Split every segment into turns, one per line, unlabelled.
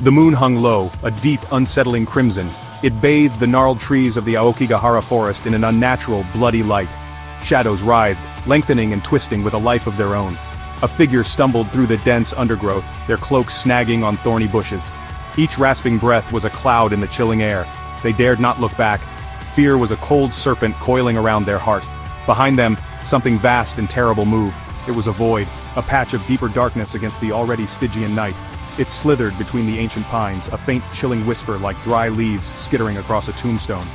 The moon hung low, a deep, unsettling crimson. It bathed the gnarled trees of the Aokigahara forest in an unnatural, bloody light. Shadows writhed, lengthening and twisting with a life of their own. A figure stumbled through the dense undergrowth, their cloaks snagging on thorny bushes. Each rasping breath was a cloud in the chilling air. They dared not look back. Fear was a cold serpent coiling around their heart. Behind them, something vast and terrible moved. It was a void, a patch of deeper darkness against the already Stygian night. It slithered between the ancient pines, a faint chilling whisper like dry leaves skittering across a tombstone.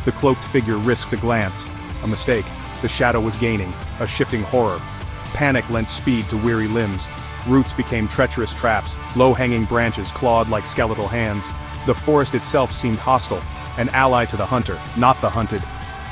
The cloaked figure risked a glance. A mistake. The shadow was gaining, a shifting horror. Panic lent speed to weary limbs. Roots became treacherous traps, low-hanging branches clawed like skeletal hands. The forest itself seemed hostile, an ally to the hunter, not the hunted.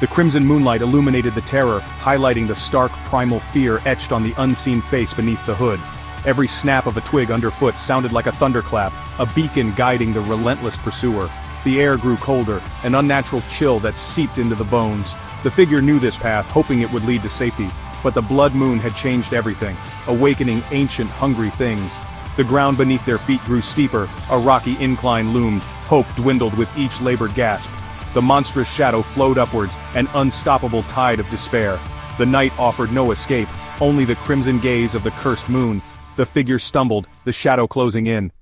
The crimson moonlight illuminated the terror, highlighting the stark primal fear etched on the unseen face beneath the hood. Every snap of a twig underfoot sounded like a thunderclap, a beacon guiding the relentless pursuer. The air grew colder, an unnatural chill that seeped into the bones. The figure knew this path, hoping it would lead to safety. But the blood moon had changed everything, awakening ancient, hungry things. The ground beneath their feet grew steeper, a rocky incline loomed, hope dwindled with each labored gasp. The monstrous shadow flowed upwards, an unstoppable tide of despair. The night offered no escape, only the crimson gaze of the cursed moon. The figure stumbled, the shadow closing in.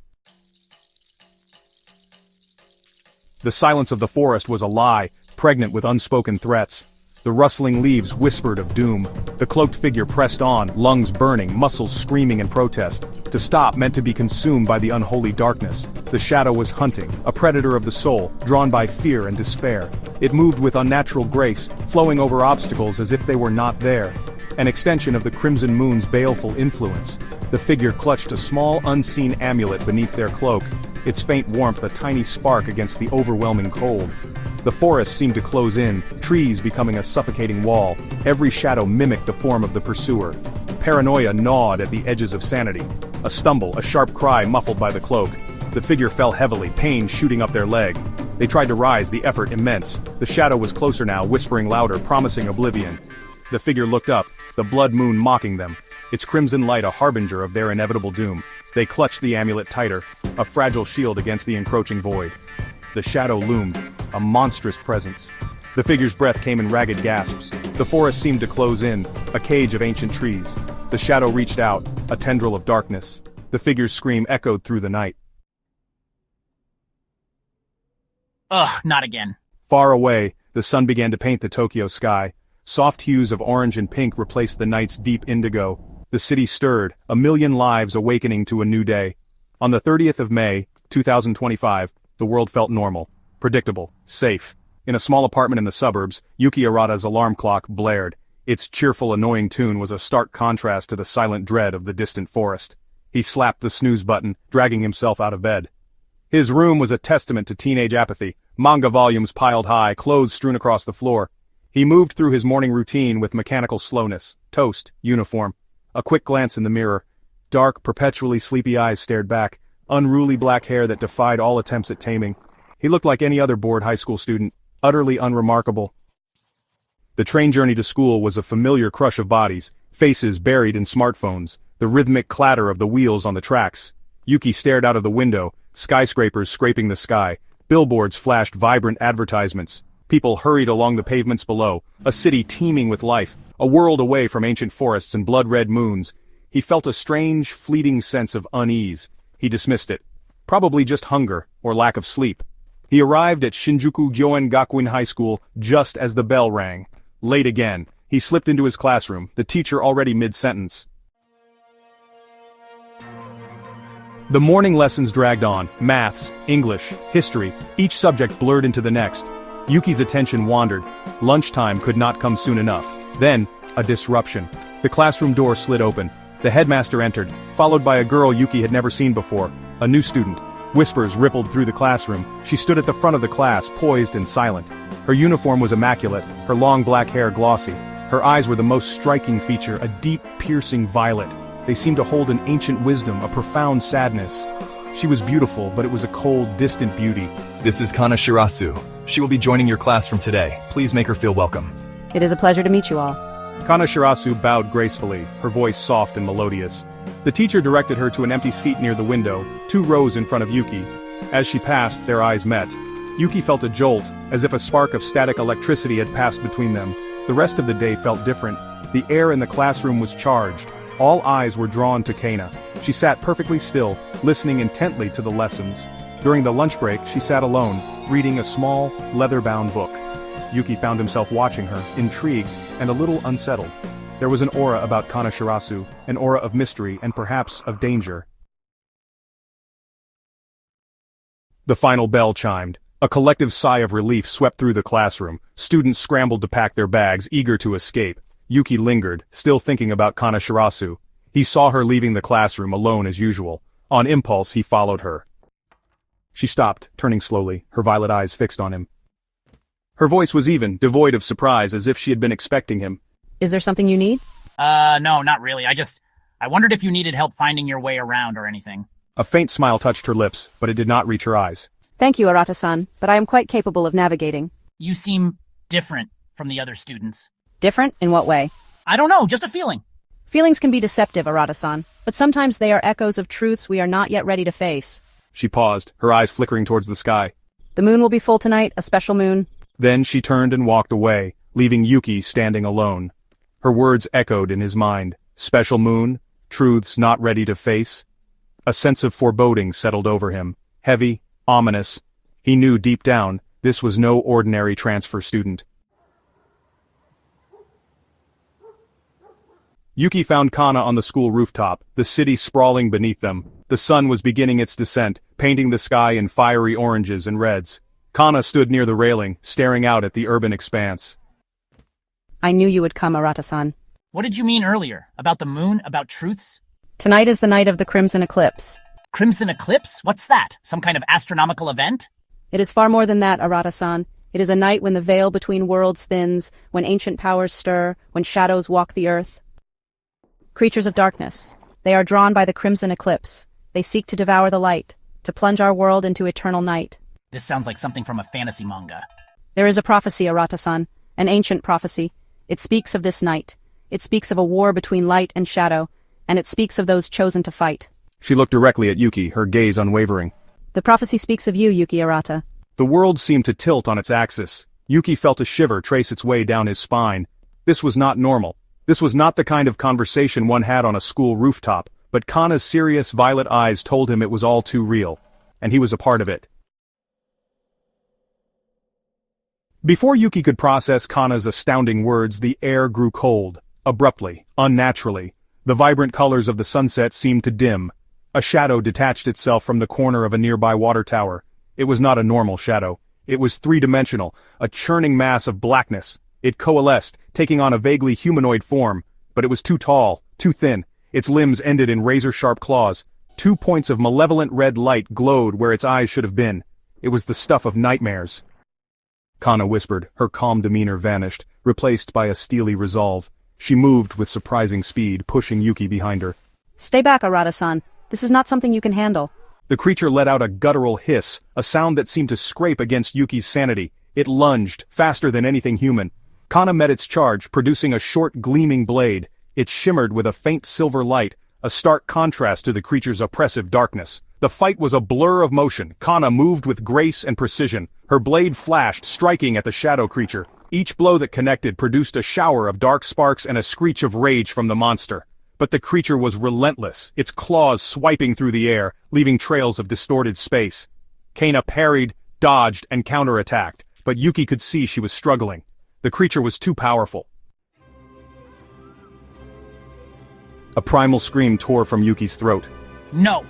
The silence of the forest was a lie, pregnant with unspoken threats. The rustling leaves whispered of doom. The cloaked figure pressed on, lungs burning, muscles screaming in protest. To stop meant to be consumed by the unholy darkness. The shadow was hunting, a predator of the soul, drawn by fear and despair. It moved with unnatural grace, flowing over obstacles as if they were not there. An extension of the crimson moon's baleful influence. The figure clutched a small, unseen amulet beneath their cloak, its faint warmth a tiny spark against the overwhelming cold. The forest seemed to close in, trees becoming a suffocating wall. Every shadow mimicked the form of the pursuer. Paranoia gnawed at the edges of sanity. A stumble, a sharp cry muffled by the cloak. The figure fell heavily, pain shooting up their leg. They tried to rise, the effort immense. The shadow was closer now, whispering louder, promising oblivion. The figure looked up, the blood moon mocking them, its crimson light a harbinger of their inevitable doom. They clutched the amulet tighter, a fragile shield against the encroaching void. The shadow loomed, a monstrous presence. The figure's breath came in ragged gasps. The forest seemed to close in, a cage of ancient trees. The shadow reached out, a tendril of darkness. The figure's scream echoed through the night.
Ugh, not again.
Far away, the sun began to paint the Tokyo sky. Soft hues of orange and pink replaced the night's deep indigo. The city stirred, a million lives awakening to a new day. On the 30th of May, 2025, the world felt normal, predictable, safe. In a small apartment in the suburbs, Yuki Arata's alarm clock blared. Its cheerful, annoying tune was a stark contrast to the silent dread of the distant forest. He slapped the snooze button, dragging himself out of bed. His room was a testament to teenage apathy, manga volumes piled high, clothes strewn across the floor. He moved through his morning routine with mechanical slowness, toast, uniform. A quick glance in the mirror. Dark, perpetually sleepy eyes stared back, unruly black hair that defied all attempts at taming. He looked like any other bored high school student, utterly unremarkable. The train journey to school was a familiar crush of bodies, faces buried in smartphones, the rhythmic clatter of the wheels on the tracks. Yuki stared out of the window, skyscrapers scraping the sky, billboards flashed vibrant advertisements. People hurried along the pavements below, a city teeming with life, a world away from ancient forests and blood-red moons. He felt a strange, fleeting sense of unease. He dismissed it. Probably just hunger, or lack of sleep. He arrived at Shinjuku Gyoen Gakuin High School just as the bell rang. Late again. He slipped into his classroom, the teacher already mid-sentence. The morning lessons dragged on, maths, English, history, each subject blurred into the next. Yuki's attention wandered. Lunchtime could not come soon enough. Then, a disruption. The classroom door slid open. The headmaster entered, followed by a girl Yuki had never seen before, a new student. Whispers rippled through the classroom. She stood at the front of the class, poised and silent. Her uniform was immaculate, her long black hair glossy. Her eyes were the most striking feature, a deep, piercing violet. They seemed to hold an ancient wisdom, a profound sadness. She was beautiful, but it was a cold, distant beauty.
This is Kana Shirasu. She will be joining your class from today. Please make her feel welcome.
It is a pleasure to meet you all.
Kana Shirasu bowed gracefully, her voice soft and melodious. The teacher directed her to an empty seat near the window, 2 rows in front of Yuki. As she passed, their eyes met. Yuki felt a jolt, as if a spark of static electricity had passed between them. The rest of the day felt different. The air in the classroom was charged. All eyes were drawn to Kana. She sat perfectly still, listening intently to the lessons. During the lunch break, she sat alone, reading a small, leather-bound book. Yuki found himself watching her, intrigued, and a little unsettled. There was an aura about Kana Shirasu, an aura of mystery and perhaps of danger. The final bell chimed. A collective sigh of relief swept through the classroom. Students scrambled to pack their bags, eager to escape. Yuki lingered, still thinking about Kana Shirasu. He saw her leaving the classroom alone as usual. On impulse, he followed her. She stopped, turning slowly, her violet eyes fixed on him. Her voice was even, devoid of surprise, as if she had been expecting him.
Is there something you need?
No, not really. I wondered if you needed help finding your way around or anything.
A faint smile touched her lips, but it did not reach her eyes.
Thank you, Arata-san, but I am quite capable of navigating.
You seem different from the other students.
Different? In what way?
I don't know, just a feeling.
Feelings can be deceptive, Arata-san, but sometimes they are echoes of truths we are not yet ready to face.
She paused, her eyes flickering towards the sky.
The moon will be full tonight, a special moon.
Then she turned and walked away, leaving Yuki standing alone. Her words echoed in his mind. Special moon? Truths not ready to face? A sense of foreboding settled over him. Heavy, ominous. He knew deep down, this was no ordinary transfer student. Yuki found Kana on the school rooftop, the city sprawling beneath them. The sun was beginning its descent, painting the sky in fiery oranges and reds. Kana stood near the railing, staring out at the urban expanse.
I knew you would come, Arata-san.
What did you mean earlier? About the moon? About truths?
Tonight is the night of the Crimson Eclipse.
Crimson eclipse? What's that? Some kind of astronomical event?
It is far more than that, Arata-san. It is a night when the veil between worlds thins, when ancient powers stir, when shadows walk the earth. Creatures of darkness. They are drawn by the Crimson Eclipse. They seek to devour the light, to plunge our world into eternal night.
This sounds like something from a fantasy manga.
There is a prophecy, Arata-san, an ancient prophecy. It speaks of this night. It speaks of a war between light and shadow, and it speaks of those chosen to fight.
She looked directly at Yuki, her gaze unwavering.
The prophecy speaks of you, Yuki Arata.
The world seemed to tilt on its axis. Yuki felt a shiver trace its way down his spine. This was not normal. This was not the kind of conversation one had on a school rooftop, but Kana's serious violet eyes told him it was all too real. And he was a part of it. Before Yuki could process Kana's astounding words, the air grew cold. Abruptly, unnaturally. The vibrant colors of the sunset seemed to dim. A shadow detached itself from the corner of a nearby water tower. It was not a normal shadow. It was three-dimensional, a churning mass of blackness. It coalesced, taking on a vaguely humanoid form, but it was too tall, too thin. Its limbs ended in razor-sharp claws. 2 points of malevolent red light glowed where its eyes should have been. It was the stuff of nightmares. Kana whispered, her calm demeanor vanished, replaced by a steely resolve. She moved with surprising speed, pushing Yuki behind her.
Stay back, Arata-san. This is not something you can handle.
The creature let out a guttural hiss, a sound that seemed to scrape against Yuki's sanity. It lunged, faster than anything human. Kana met its charge, producing a short, gleaming blade. It shimmered with a faint silver light, a stark contrast to the creature's oppressive darkness. The fight was a blur of motion. Kana moved with grace and precision. Her blade flashed, striking at the shadow creature. Each blow that connected produced a shower of dark sparks and a screech of rage from the monster. But the creature was relentless, its claws swiping through the air, leaving trails of distorted space. Kana parried, dodged, and counterattacked, but Yuki could see she was struggling. The creature was too powerful. A primal scream tore from Yuki's throat.
No!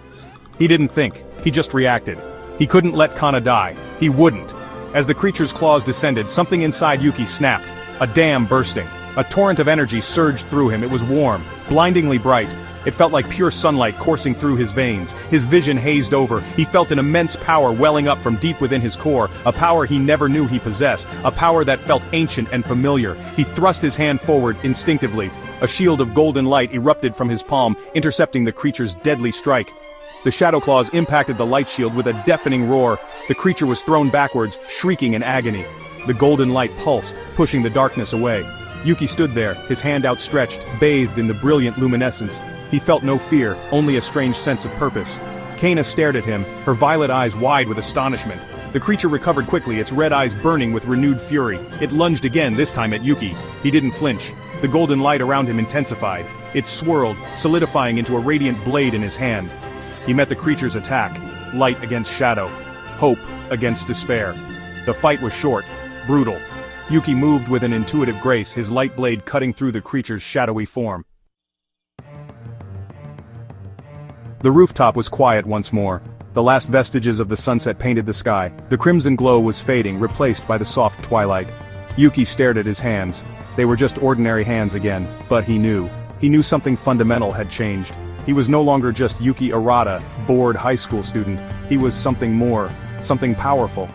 He didn't think, he just reacted. He couldn't let Kana die. He wouldn't. As the creature's claws descended, something inside Yuki snapped. A dam bursting. A torrent of energy surged through him. It was warm, blindingly bright. It felt like pure sunlight coursing through his veins. His vision hazed over. He felt an immense power welling up from deep within his core, a power he never knew he possessed, a power that felt ancient and familiar. He thrust his hand forward instinctively. A shield of golden light erupted from his palm, intercepting the creature's deadly strike. The shadow claws impacted the light shield with a deafening roar. The creature was thrown backwards, shrieking in agony. The golden light pulsed, pushing the darkness away. Yuki stood there, his hand outstretched, bathed in the brilliant luminescence. He felt no fear, only a strange sense of purpose. Kana stared at him, her violet eyes wide with astonishment. The creature recovered quickly, its red eyes burning with renewed fury. It lunged again, this time at Yuki. He didn't flinch. The golden light around him intensified. It swirled, solidifying into a radiant blade in his hand. He met the creature's attack. Light against shadow. Hope against despair. The fight was short, brutal. Yuki moved with an intuitive grace, his light blade cutting through the creature's shadowy form. The rooftop was quiet once more. The last vestiges of the sunset painted the sky. The crimson glow was fading, replaced by the soft twilight. Yuki stared at his hands. They were just ordinary hands again, but he knew. He knew something fundamental had changed. He was no longer just Yuki Arata, bored high school student. He was something more, something powerful.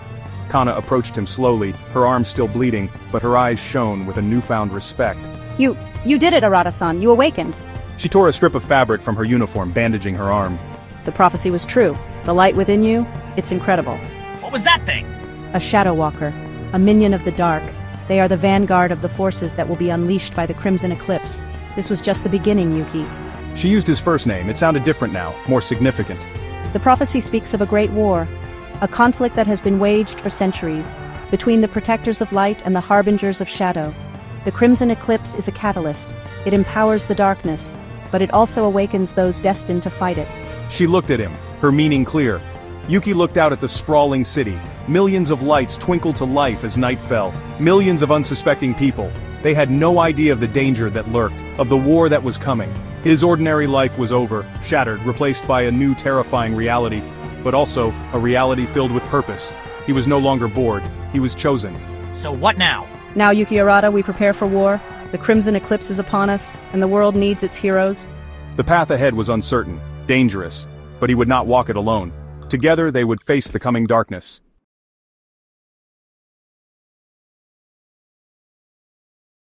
Kana approached him slowly, her arm still bleeding, but her eyes shone with a newfound respect.
You did it, Arata-san. You awakened.
She tore a strip of fabric from her uniform, bandaging her arm.
The prophecy was true. The light within you, it's incredible.
What was that thing?
A shadow walker, a minion of the dark. They are the vanguard of the forces that will be unleashed by the Crimson Eclipse. This was just the beginning, Yuki.
She used his first name. It sounded different now, more significant.
The prophecy speaks of a great war, a conflict that has been waged for centuries, between the protectors of light and the harbingers of shadow. The Crimson Eclipse is a catalyst. It empowers the darkness, but it also awakens those destined to fight it.
She looked at him, her meaning clear. Yuki looked out at the sprawling city. Millions of lights twinkled to life as night fell. Millions of unsuspecting people. They had no idea of the danger that lurked, of the war that was coming. His ordinary life was over, shattered, replaced by a new terrifying reality, but also a reality filled with purpose. He was no longer bored. He was chosen.
So what now?
Now, Yuki Arata, we prepare for war. The Crimson Eclipse is upon us, and the world needs its heroes.
The path ahead was uncertain, dangerous, but he would not walk it alone. Together they would face the coming darkness.